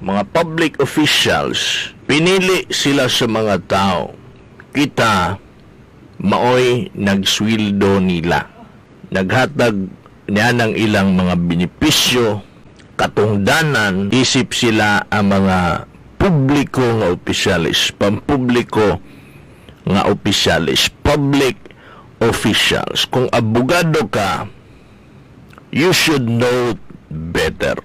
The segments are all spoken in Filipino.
mga public officials, pinili sila sa mga tao. Kita, maoy nagswildo nila. Naghatag niya ng ilang mga benepisyo, katungdanan, isip sila ang mga publiko nga opisyalis, pampubliko nga opisyalis, public officials. Kung abogado ka, you should know better.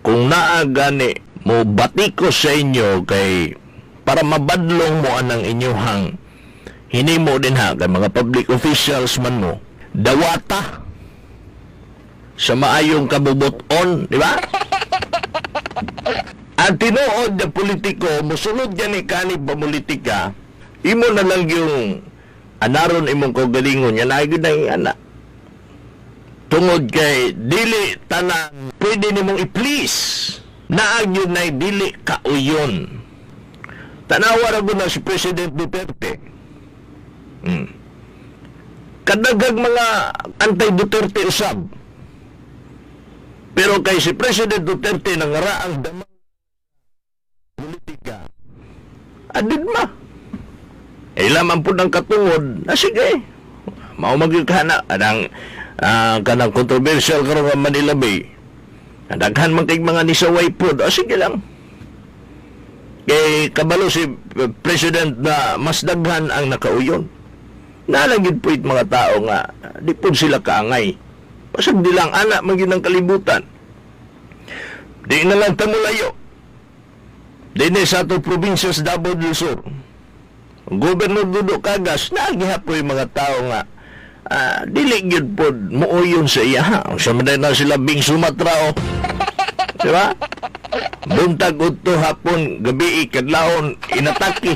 Kung naagani mo batiko sa inyo kay para mabadlong mo anang inyuhang hinimo din ha kay mga public officials man mo, dawata sa maayong kabubuton, di ba? Ang tinuod na politiko, musunod yan ni kanib pamulitika, imo na lang yung anaron imong kaugalingon, yan ay ginang anak. Tungod kay dili tanan pwede nimong i-please. Naag yun na dili kauyon. Tanawa ra na si President Duterte. Kadagag mga anti-Duterte usab. Pero kay si President Duterte nangaraang damang politika, adid ma. Laman po ng katungod, sige, mao magkana anang kanang controversial karon nga Manila Bay. Daghan man kay mga nisaway pod, sige lang. Kay kabalo si President na mas daghan ang nakauyon. Nalagid po it mga tao nga di po sila kaangay. Pasag di lang anak maging ng kalibutan. Di na lang tamulayo. Di na sa itong probinsya sa Davao del Sur. Gobernador Dudo Cagas, nagiha po yung mga tao nga dili gyud pod muuyon sa iya ha. Sa maday na sila Bing Sumatra o. Diba? Buntag udto hapon, gabi kadlawon inatake.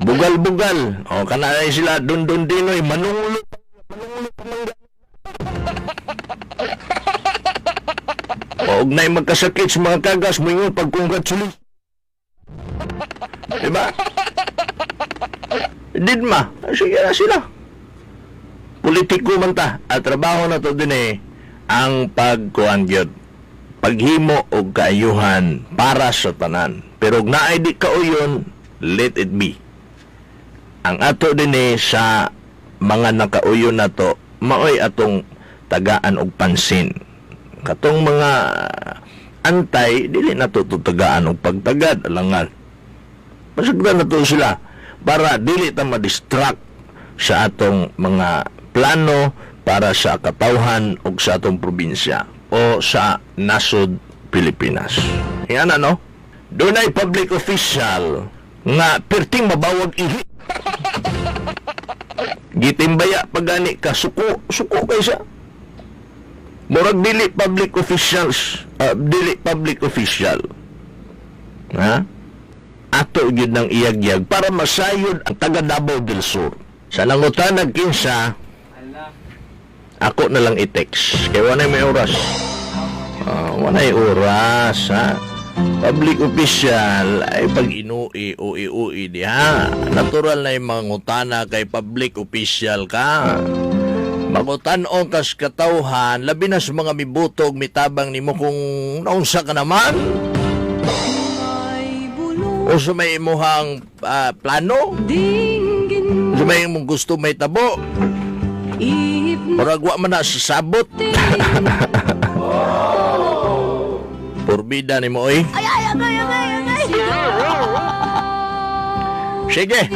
Bugal-bugal. O kanay sila dundun dinoy manunglo pamangga. O ugnay magkasakit sa mga kagas mo yung pag-congratulate. Diba? Didma, sige na sila. Politiko man ta, at trabaho na to din ang pagkuangyod. Paghimo o kaayuhan para sa tanan. Pero kung naay di kauyon, let it be. Ang ato din sa mga nakauyon na to, maoy atong tagaan og pansin. Katong mga antay, dili na to tagaan og pagtagad, alangan. Pasagdan na to sila para dili ta ma-distract sa atong mga plano para sa katawhan o sa atong probinsya o sa nasod Pilipinas. Yan ano? Doon ay public official nga perting mabawag ihi. Gitimbaya pagani ka suko kaysa. Murag dili public officials, dili public official. Ha? Ato yun ng iyagyag para masayod ang taga Davao del Sur. Sa nangutanag kinsa, ako na lang i-text. Kaya wanay may oras. Wanay oras, ha? Public official ay pag ui diha. Natural na yung mga ngutana kay public official ka. Magutan-o kas katawhan, labi na sa mga mibutog, mitabang nimo kung naunsa ka naman. O sa may imuhang plano? Sa may imong gusto may tabo? Paragwa man na sa sabot. Purbida ni mo, oy. Ay. Sige.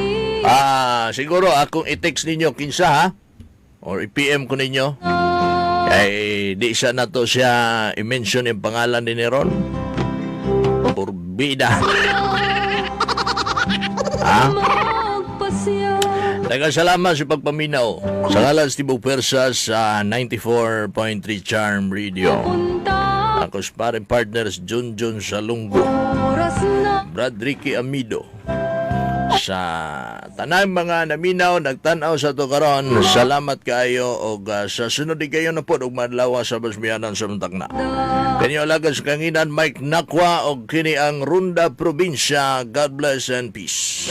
Siguro akong i-text ninyo kinsa, ha? Or i-PM ko ninyo. Ay, di siya na to siya i-mention yung pangalan ni Ron. Purbida. Ha? Nagkasalamat sa pagpaminaw. Sa ngalan Steve Persa sa 94.3 Charm Radio. Ako sa paring partners John Salunggo, Brad Ricky Amido. Sa tanang mga naminaw, nagtanaw sa to karon, salamat kayo o sa sunod di kayo na po og madlawa sa basmiyanan sa Muntakna. Kanyo alaga sa kanginan Mike Nakwa o kini ang Runda Probinsya. God bless and peace.